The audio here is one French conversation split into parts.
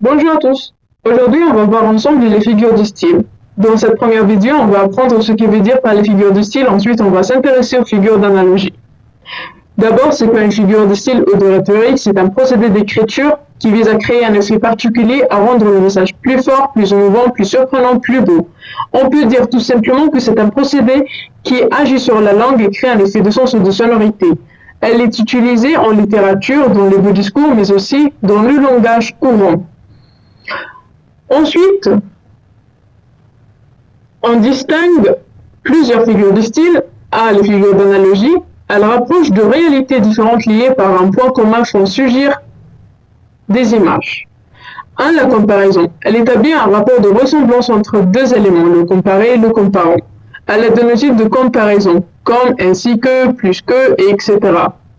Bonjour à tous. Aujourd'hui, on va voir ensemble les figures de style. Dans cette première vidéo, on va apprendre ce qui veut dire par les figures de style. Ensuite, on va s'intéresser aux figures d'analogie. D'abord, c'est quoi une figure de style ou de rhétorique? C'est un procédé d'écriture qui vise à créer un effet particulier, à rendre le message plus fort, plus émouvant, plus surprenant, plus beau. On peut dire tout simplement que c'est un procédé qui agit sur la langue et crée un effet de sens ou de sonorité. Elle est utilisée en littérature, dans les beaux discours, mais aussi dans le langage courant. Ensuite, on distingue plusieurs figures de style. Les figures d'analogie. Elles rapprochent de réalités différentes liées par un point commun font surgir des images. La comparaison. Elle établit un rapport de ressemblance entre deux éléments, le comparé et le comparant. Elle est un outil de comparaison, comme, ainsi que, plus que, et etc.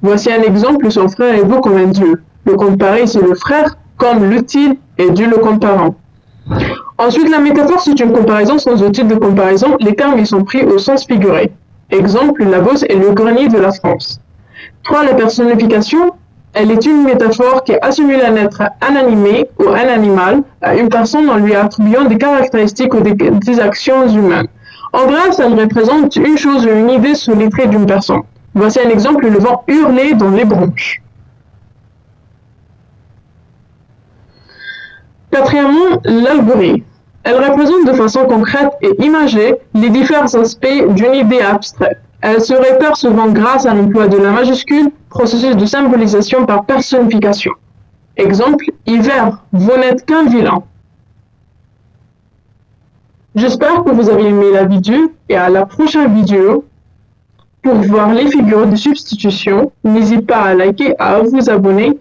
Voici un exemple, son frère est beau comme un dieu. Le comparé, c'est le frère, comme l'utile est Dieu le comparant. Ensuite, la métaphore, c'est une comparaison sans outil de comparaison. Les termes y sont pris au sens figuré. Exemple, la Beauce est le grenier de la France. 3. La personnification. Elle est une métaphore qui assimile un être inanimé ou un animal à une personne en lui attribuant des caractéristiques ou des actions humaines. En bref, elle représente une chose ou une idée sous les traits d'une personne. Voici un exemple, le vent hurlait dans les branches. Quatrièmement, l'algorithme. Elle représente de façon concrète et imagée les différents aspects d'une idée abstraite. Elle se répare souvent grâce à l'emploi de la majuscule, processus de symbolisation par personnification. Exemple, hiver, vous n'êtes qu'un vilain. J'espère que vous avez aimé la vidéo et à la prochaine vidéo. Pour voir les figures de substitution, n'hésitez pas à liker et à vous abonner.